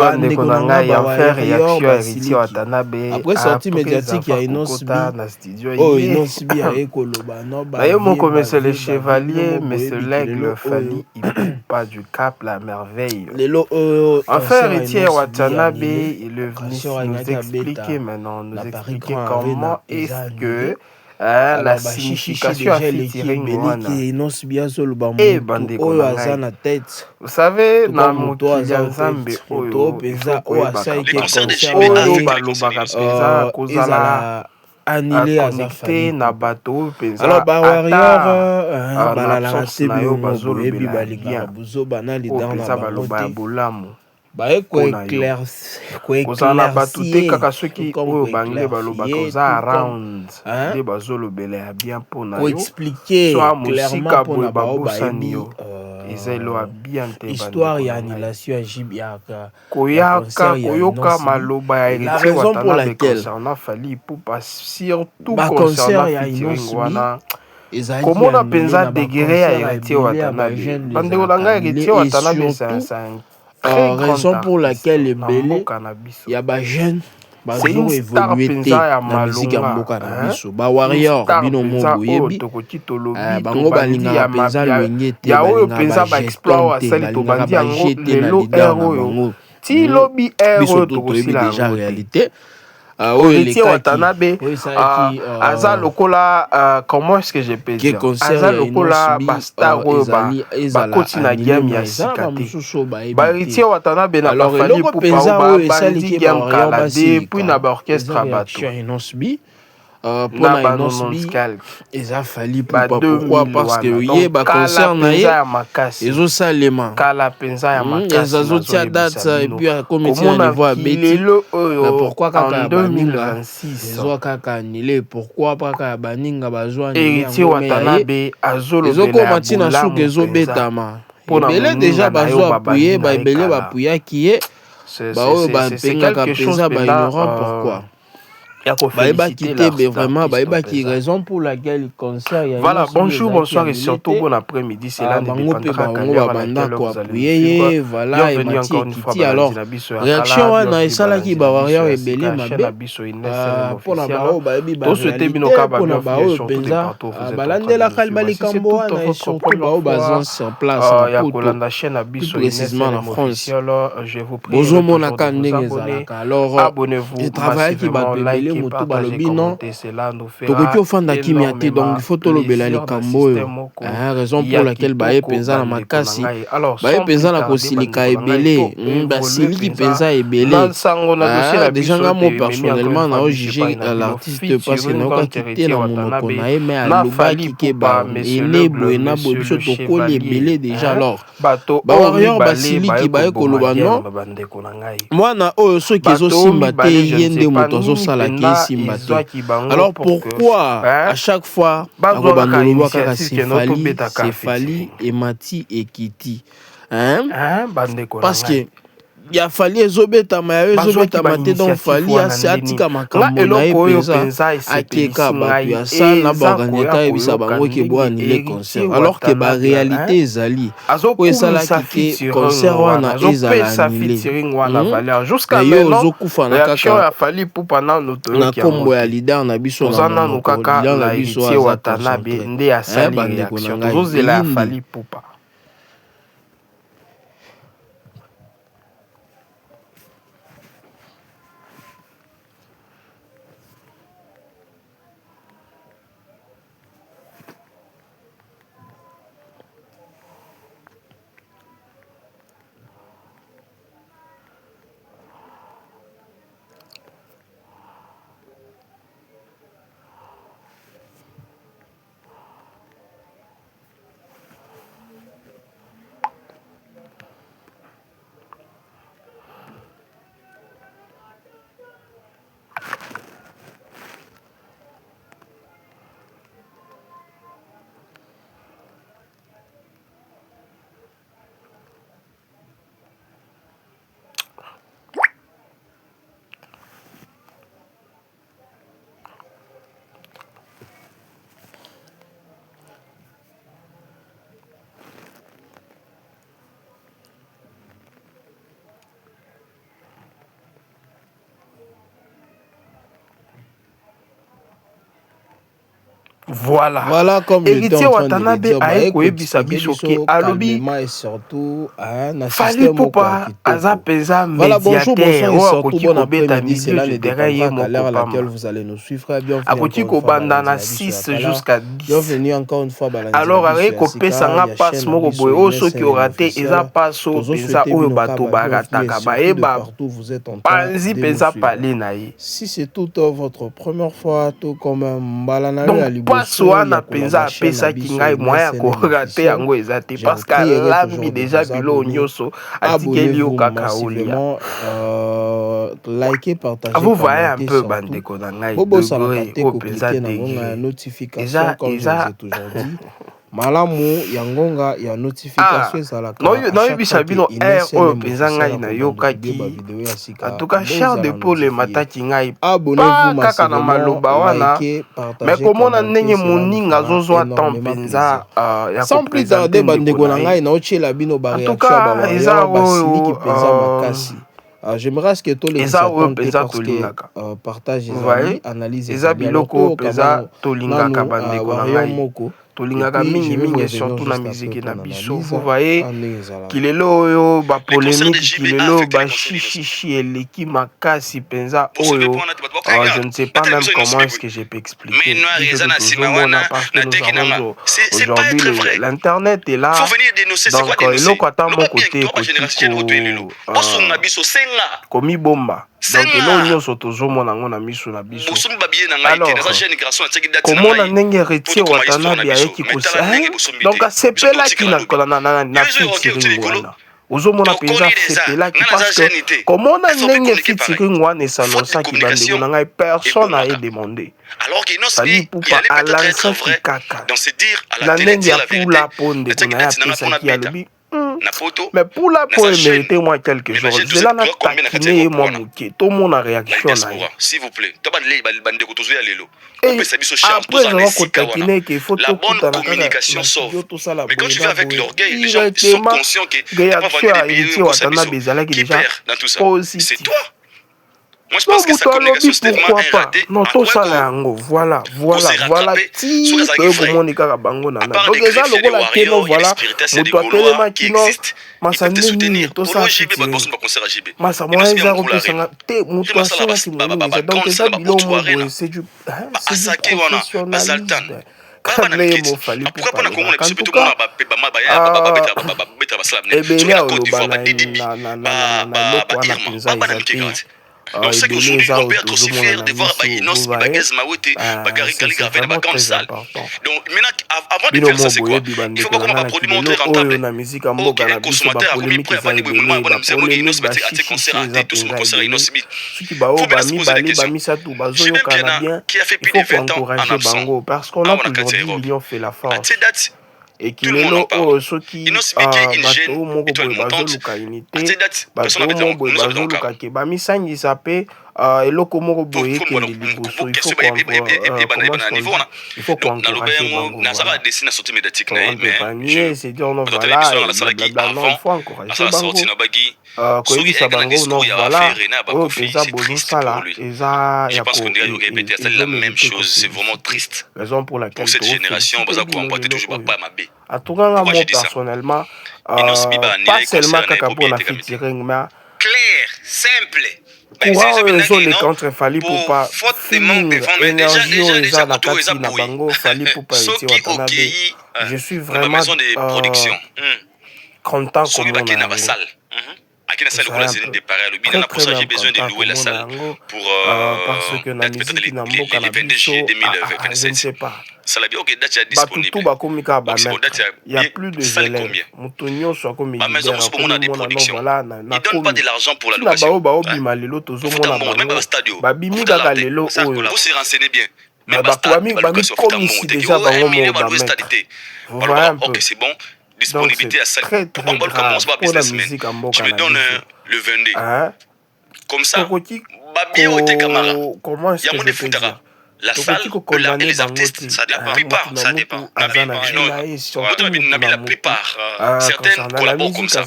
bande konanga ya faire réaction héritier Watanabe après sortie médiatique ya Inosbi na studio oh Inosbi ya ekoloba no ba yo mon commissaire le chevalier monsieur l'aigle Fally Ipupa du Cap la merveille lelo enfin héritier Watanabe il est venu nous expliquer maintenant nous expliquer comment est-ce que la signification vous savez na mokili ya Nzambe oyo les concerts des GP kozala connecté na bato penza alors ba warrior na absence na yo bazolobela bien penza baloba ya bolamu kozala na bato te kaka soki oyo bangle balobaka oza around nde bazolobela ya bien mpo na yo so mosika boye babosani yo eza elo ya bien te histoire ya annulation ya jibiaka koyoka maloba ya héritier Watanabe concernant Fally Ipupa surtout concernant featuring wana komona mpenza degré ya héritier Watanabe bandeko na ngai héritier Watanabe raison pour laquelle ebele ya ba jeune bazo évoluer na musique ya mboka na biso ba warrior bino mo boyebi bango balingaka mpenza lwenge te balingaka ba exploit asali to bandi yango lelo oyo ti lobi biso to toyebi déjà réalité héritier Watanabe aza lokola comment est-ce que je peux dire aza lokola bastar oyo bakoti na game ya sika te bahéritier Watanabe na Fally Ipupa babandi game kala de puis na baorchestre ya bato pona Inosbi eza Fally Ipupa pourquoi parce que ye ba concert na ye ezo salema kala penza ya makasi ezo tia date et puis a comité na niveau à beti pourquoi kaka 2026 ezo kaka annulé pourquoi kaka baninga bazwa héritier Watanabe azolobela ezo komati na suka ezo betama ebele déjà bazwa appuyer ba ebele ba appuyaki ye ba oyo ba pengaka penza ba ignorant pourquoi baïbaki te vraiment baïbaki raison pour laquelle concert ya voilà bonjour et surtout bon après-midi c'est là bango pe bango babanda ko appuyer voilà et mati ekiti alors réaction wana esalaki ba warrior ebele mabe pona bao bayebi ba pona bao penza balandelaka balikambo wana et surtout bao bazan sur place na poto plus précisément na France bozomonaka ndenge ezalaka alors etravaillaki bato ebele motu balobi non tokoki ofanda kimia te donc il faut tolobela likambo oyo raison pour laquelle baye penza na makasi baye penza na kosilika ebele basiliki penza ebele déjà nga mo personnellement na ojuge l'artiste parce que naokaki te na monoko na ye mais alobaki ke ene boye na boye biso tokoli ebele déjà alors bawarrior basiliki baye koloba non mwana oyo soki ezosimba te ye nde moto azosalaki esimba te alors pourquoi à chaque fois akobandoloba kaka c'est Fally emati ekiti parce que ya Fally ezobetama ya ezobetama te donc Fally atika makambo na ye penza akeka bato ya salle na baorganisateur ayebisa bango ke bo annule concert alors que baréalité ezali oyo esalaki ke concert wana ezala annule yo ozokufa na kaka na nkombo ya leader na biso na monoko leader na biso aza concentré bandeko na ngai Voilà comme héritier Watanabe a koyebisa biso ke alobi et surtout un Fally Ipupa aza penza médiateur ou akoti kobeta c'est là milieu les de terrain ye à l'heure à laquelle moko vous allez nous suivre. Bienvenue akoti kobanda na 6 jusqu'à 10. Bienvenue encore une fois alors avec kopesa nga passe moko boye o soki orate eza passe o penza oyo bato barataka bayeba panzi penza pale na ye. Si c'est toute votre première fois tout comme mbalana donc passe wana penza apesaki ngai moyen ya korate yango eza te parce que alambi déjà bilo nyonso atikeli yo kaka olia. Likez, partagez, vous voyez un peu bandeko na ngai degré o penza notification comme je vous ai toujours dit. Malamu yangonga ya notification ezalaka noyebisa bino oyo mpenza ngai nayokaki en tout cas Charles de Paul mataki ngai kaka na maloba wana mais komona ndenge moninga azozwa temps mpenza ya kopresente bandeko na ngai naotiela bino bareaction eza oyo makasi. J'aimerais que tous les partagent analyse eza biloko peza tolingaka bandeko na ngai tolingaka mingi surtout na musique na biso. Vous voyez kilelo oyo ba polémique kilelo ba chichichi eleki makasi penza oyo je ne sais pas même comment est-ce que je peux expliquer parce que nous avons aujourd'hui l'internet est là donc eloko ata mon côté komi bomba donc eloko nyonso tozomona ngo na miso na biso. Alors komona ndenge héritier Watanabe ayeki kosa donc asepelaki na featuring wana ozomona penza asepelaki parce que komona ndenge featuring wana esanosaki bandeko na ngai personne aye demandé Fally Ipupa alansaki kaka na ndenge ya pula po ndeko na ye apesaki alobi mais pour la pour mériter moi quelque chose c'est là na taquiner moi moké tout mon réaction là s'il vous plaît après on va taquiner qu'il faut la bonne communication sauve mais quand tu vas avec l'orgueil les gens sont conscients que tu vas vendre des milliers qui perd dans tout ça c'est toi. Moi je pense que sa communication c'est tellement raté. Non, tout ça là voilà ti que mon kaka bango na donc eza lokola keno voilà moto apelema kino masani tout ça masa moi eza kopesanga te moto asala ki moni donc eza biloko boye c'est du professionnalisme. Pourquoi pas Congo na biso tout monde ba donc c'est qu'aujourd'hui on peut être aussi fier de voir Inos Bagaz Mawete Bagari Kaliga avec la comme ça. Donc maintenant avant de faire ça c'est quoi? Il faut pas qu'on va produire monter rentable. Un consommateur a remis prêt avant de dire moi bonne musique Inos Bagaz a été concert à tout son concert Inos Smith. Faut bien se poser la question. Je sais bien qui a fait plus de 20 ans en absent. Parce qu'on a aujourd'hui l'union fait la force. Et qui est là ceux qui bateau moko boye bazoluka unité bateau moko boye bazoluka ke bamisangisa pe eloko moko boye ekende liboso il faut qu'encourager bango c'est dire non voilà non faut encourager bango koyebisa bango non voilà oyo mpenza bozosala eza je pense qu'on dirait répéter ça la même chose c'est vraiment triste raison pour laquelle cette génération baza koemporter toujours pas ma bé en tout cas moi personnellement pas seulement kaka mpona featuring mais clair simple courant oyo les contre Fally Ipupa énergie oyo eza na kati na bango Fally Ipupa héritier Watanabe je suis vraiment content komona à salle lokola zeli départ alobi na pour ça j'ai besoin de louer la salle pour parce que na musique na mboka na biso je ne sais pas ça la bien que date est disponible batutu bakomi ka ba il y a plus de élèves mutu nyonso akomi maison so mona des productions voilà ils donnent pas de l'argent pour la location ba obima lelo tozomona bango babimi kaka lelo oyo vous se renseignez bien mais bakomi komisi déjà bango mo ba voilà ok c'est bon disponibilité à salle pour on commence pas businessman tu me donnes le 22 comme ça bah bien au camara il y a mon des foutara la salle et les artistes ça la plupart ça dépend la plupart certaines collaborent comme ça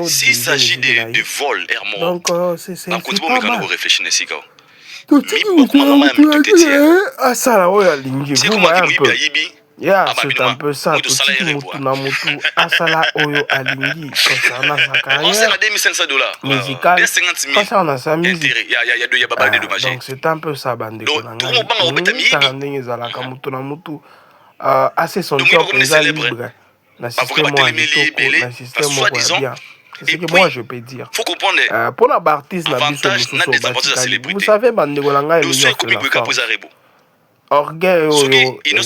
s'il s'agit de vol air mort donc c'est pas mal réfléchir ici asala oyo alingi vous voyez un peu c'est un peu ça totiki mutu na mutu asala oyo alingi concernant sa carrière musicale concernant na sa musique donc c'est un peu ça bandeko na ngai tala ndenge ezalaka mutu na mutu assez sentir mpenza libre na système ya kitoko na système moko ya bien. C'est ce que moi je peux dire. Faut comprendre. Pour la artiste na biso vous savez bandeko na ngai le orgueil il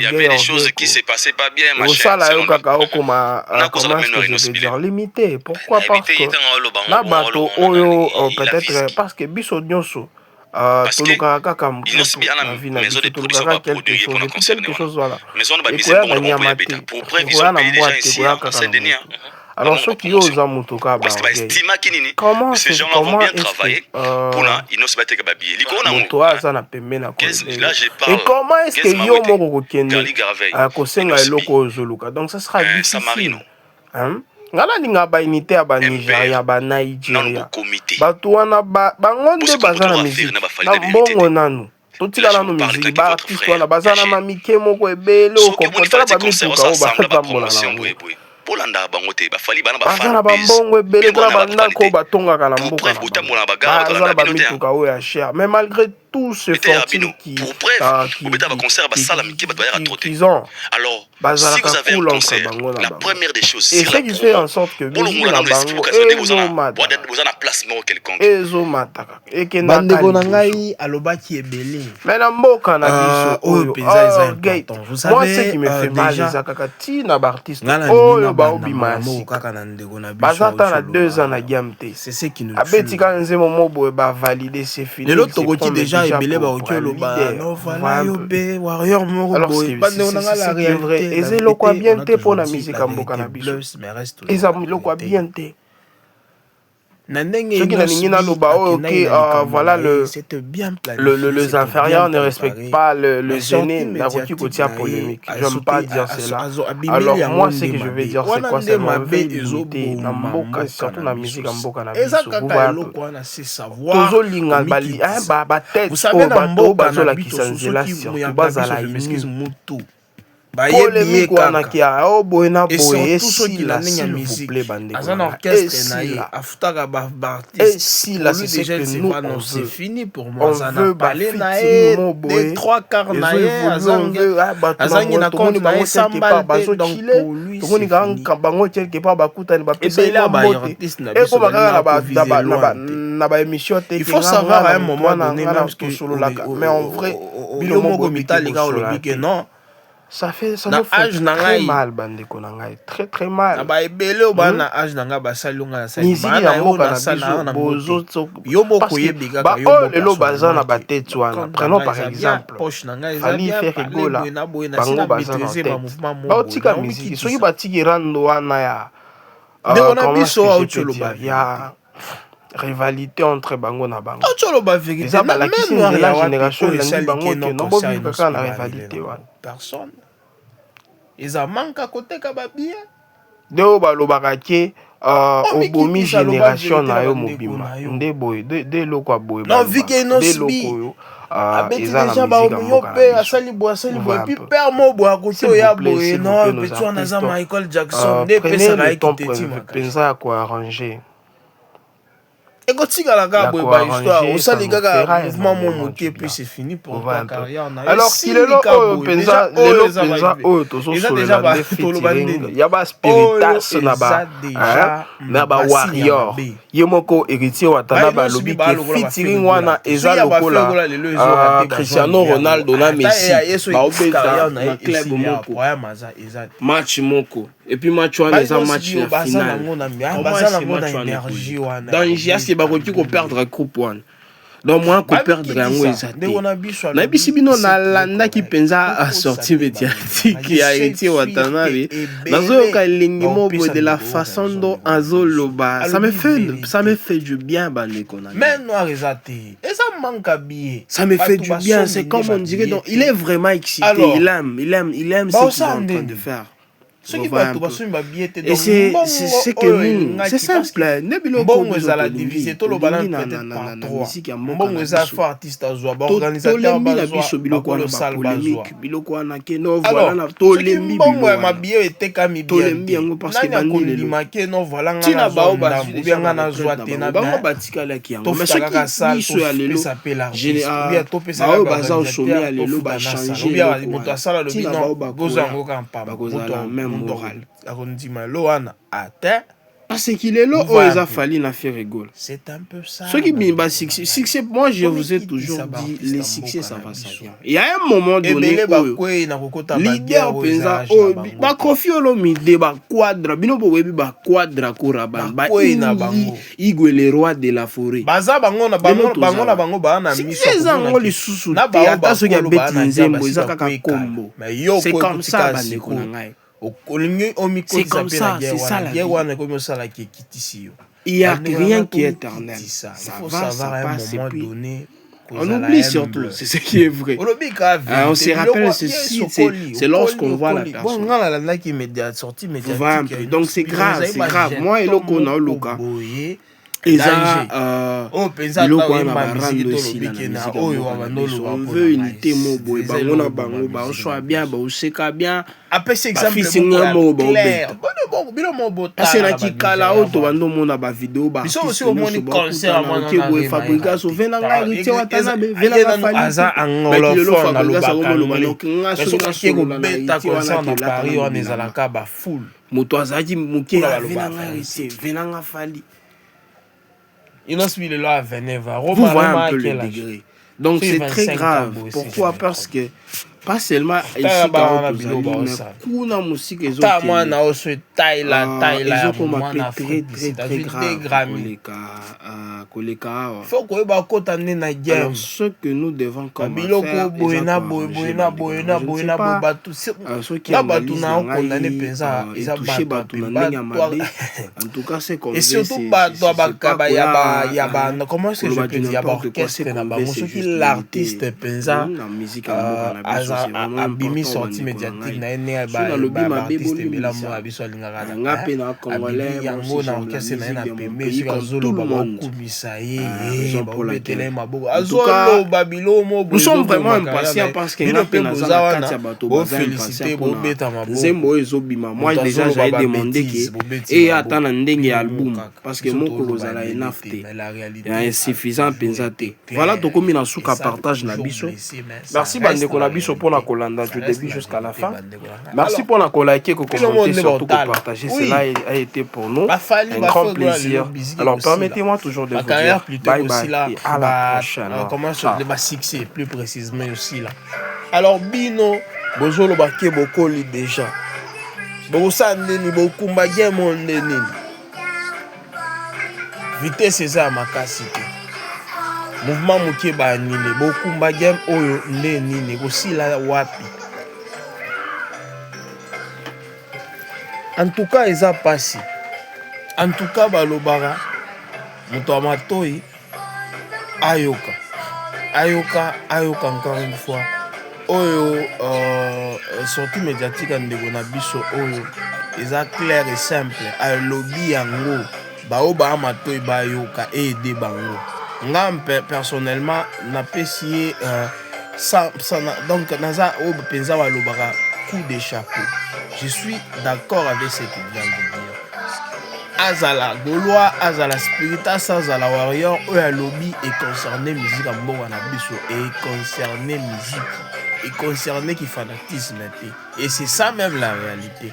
y avait des choses qui s'est passé pas bien ma chère. Comment je vais dire limité. Pourquoi parce que na bato oyo peut-être parce que biso nyonso tolukaka kaka quelque chose voilà. Alors ceux qui osent en motoka comment est-ce et comment est-ce que yo moko kokende kosenga eloko ozoluka donc ça sera difficile ngala linga ba unité ya ba Nigeria ba Nigeria bato wana bango nde baza na musique na mbongo nanu totika nanu musique ba artiste wana baza na mamike moko ebele okomprendre ba mituka o batambola nango bolanda bango te bafali bana bafana bambongo ebele kuna bandako batongaka na mboka baza na bamituka oyo ya cher mais malgré tout ce fortune qui ils ont alors si vous avez un concert la première des choses et ce qui fait en sorte que musique na bango vous en placement quelconque ezomataka bandeko na ngai alobaki ebele mais na mboka na biso oyo penza eza important vous savez moi ce qui me fait mal eza kaka tina baartiste oyo baobima ya sika baza ata na 2 ans na game te c'est ce qui nous abetika nzembo moboye bavalide c'est fini lelo tokoki déjà ebele baoki oloba no vala yo be warrior moko boye bandeko na ngai la réalité eza eloko ya bien te mpo na musique ya mboka na biso eza eloko ya bien te ceux qui nalingi naloba oyo ke voilà les inférieurs ne respectent pas les aînés nakoki kotia polémique j'aime pas dire cela alors moi ce que je vais dire c'est quoi c'est mabe na mboka surtout na musique ya mboka na biso tozolinga batete oyo bato bazolakisa nzela surtout bazala inu polémique wana kia o boye na boye esila s'il vous plaît bandeko esila c'est ce que nous on c'est fini pour moi on veut parler na e 3/4 na ye azangi na compte na ye samba donc pour lui tomoni kanga bango quelque part bakutani bapesa eko bakaka na ba émission te il faut savoir à un moment donné même que mais en vrai bilo moko mitali olobi que non ça nous fait très mal bandeko na ngai très très mal ba ebele obana âge nanga basalunga na sali bana yo na sala bozo yo moko yebika ka yo lelo baza na batete wana prenons par exemple fali faire rigola bango baza na tête baotika musique soki batiki rando wana ya ndeko na biso autoloba ya rivalité entre bango na bango autoloba vérité eza balakisi nzela génération elandi bango ke nobobika kaka na rivalité wana personne eza manka koteka babie nde oyo balobaka ke obomi génération na yo mobima nde boye nde eloko ya boye eloko oyo abeti deja baomi yo mpe asali boye epuis pere mo boye akoki oya boye no peti wana aza Michael Jackson nde epesaka mpenza ya koarrange ekotikalaka boye bahistoire osali kaka mouvement mo moke puis c'est fini pour ta carrière na alors lelo oyo mpenza oyo tozosolola nde featuring ya baspiritas na bawarrior ye moko héritier watana balobi ke featuring wana eza lokola Cristiano Ronaldo na Messi baobeta na club moko match moko et puis match wana eza match ya finale danger bakoki koperdre groupe wana donc moi koperdre yango eza te nayebisi bino nalandaki mpenza sorti médiatique ya héritier watanabe nazoyoka elengi mobo de la façon dont azoloba ça me fait du bien bandeko na ça me fait du bien c'est comme on dirait donc il est vraiment excité il aime ce qu'il est en train de faire Ce qui va tout passer ma billet et c'est que c'est simple. Bon, vous allez diviser tout le balance peut-être par 3. Bon, vous allez faire artiste à joie, organisateur à joie, le salle à joie. Alors, ce qui bon, ma billet était comme billet. Parce que il m'a dit non, voilà, tina bao ba ou bien na joie tena ba batikala ki yango mais ce qui biso ya lelo bien to pesa ba baza au sommet ya lelo ba changer ou bien moto asala le bino goza ngo kampa bakozala même moral akondima lo wana ate parce qu'il est là, ils a fallu la faire rigoler. C'est un peu ça. Ce qui est succès, moi je vous ai toujours dit, les succès ça va ça vient. Il y a un moment donné leader penza ba kofi olomide ba quadra bino bo webi ba quadra koraban ba igwe le roi de la forêt. Baza bango na bango ba na miso. C'est ça ngo lisusu. Na ba ata so ya beti nzembo ezaka ka kombo. C'est comme ça ba ne konangai. C'est comme ça, c'est ça la vie. Il n'y a rien qui est éternel. Ça va, ça passe et puis on oublie surtout, c'est ce qui est vrai. On se rappelle ceci, c'est lorsqu'on voit la personne. Donc c'est grave, c'est grave. Moi et Loko na Luka. Eza biloko wana barando esila na musique on veut unité mo boye bango na bango baoswa bien baoseka bien apesi exemple clair asenaki kala oyo tobandomona bavideo biso aussi omoni concert boye fabrikas ovena ngai rite watanabe venanga faliaza angolophone alobaka concert na Paris wana ezalaka bafoule moto azalaki moke venanga rite venanga fali. Il a suivi le loi à Veneva. Vous voyez un peu le degré. Donc c'est très grave. Pourquoi? Parce que pas seulement ici dans kuna musique ezo ta na oso taila très grave koleka faut ko ba kota na game. Ce que nous devons comme biloko boyena batu na batu na condamné penza isa batu en tout cas c'est comme et surtout batu abakaba ya ba comment est-ce que je peux dire orchestre na ba ce qui l'artiste penza la musique abimi sorti médiatique na ene ba artiste bilamo abiso lingaka na pe na congolais yango na orchestre na pembe sur zolo ba kumisa pour la télé maboko azolo babilo mo nous sommes vraiment impatients parce que na pe na za katia bato ba féliciter bo beta maboko zembo ezobima moi déjà j'ai demandé que et attendre ndenge album parce que moko kozala enough te ya insuffisant penza te voilà tokomi na suka partage na biso merci bandeko na biso pour la kolanda du début jusqu'à la fin. Merci pour la liker, commenter, surtout partager. Cela a été pour nous un grand plaisir. Alors permettez-moi toujours de vous dire bye bye et à la prochaine. Comment sur le succès plus précisément aussi là. Alors Bino, bozolo baké bokoli déjà. Bosandeni bokumba game ondeni. Vitesse ça makasi. Mouvement moké ba nile bokumba game oyo ndeni ne kosila wapi. En tout cas eza passé. En tout cas balobara moto amatoi ayoka encore une fois oyo sortie médiatique ndeko na biso oyo eza clair et simple alobi yango bao ba amatoi bayoka aider bango. Nga personnellement napesi donc naza o penza balobaka coup de chapeau. Je suis d'accord avec ce qu'il vient de dire. Azala Gaulois, Azala Spiritas, Azala Warrior, lobby est concerné musique en bon anabiso et concerné musique et concerné qui fanatisme et c'est ça même la réalité.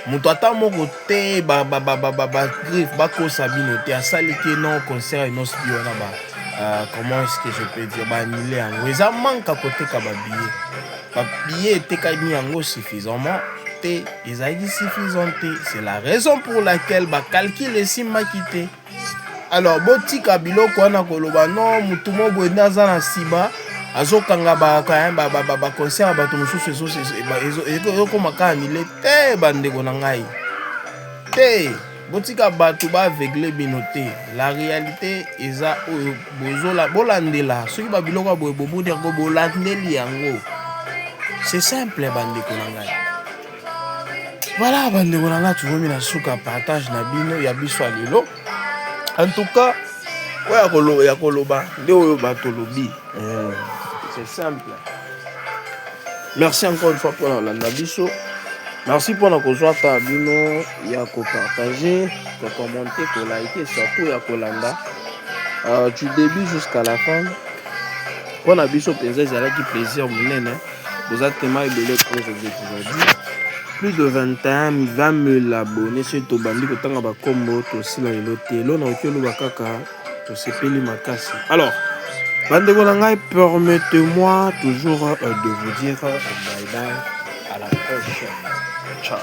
Mon tata mon côté griffe bako sabino te asali ke non concert non spiona ba comment est-ce que je peux dire ba annulé en ça manque à côté ka ba billet était kani yango suffisamment te ezaki suffisant te c'est la raison pour laquelle ba calcul si ma quitté alors botika biloko wana koloba non mutu mo bwenda za na siba azokanga ba concert ba to mususu ezo ko makani le te bandeko na ngai te botika batu ba aveugle binote la réalité eza oyo bozola bolandela soki ba biloko boye bobo dire ko bolandeli yango c'est simple bandeko na ngai Voilà, bandeko na nga tuvomi na suka partage na bino ya biso lelo. En tout cas, ya koloba nde oyo bato lobi. C'est simple. Merci encore une fois pour la biso. Merci pour la kozwaka bino ya ko partager, ko commenter, ko liker, surtout ya kolanda. Du début jusqu'à la fin. Pour la biso penza ezalaki plaisir monene. Vous êtes tellement ebele comme je vous ai toujours dit. Plus de 20 000 abonnés sur Tobandi kotanga ba kombo to sila lelo te. Lo na okelo bakaka to sepeli makasi. Alors, bandeko na ngai, permettez-moi toujours de vous dire bye bye, à la prochaine. Ciao.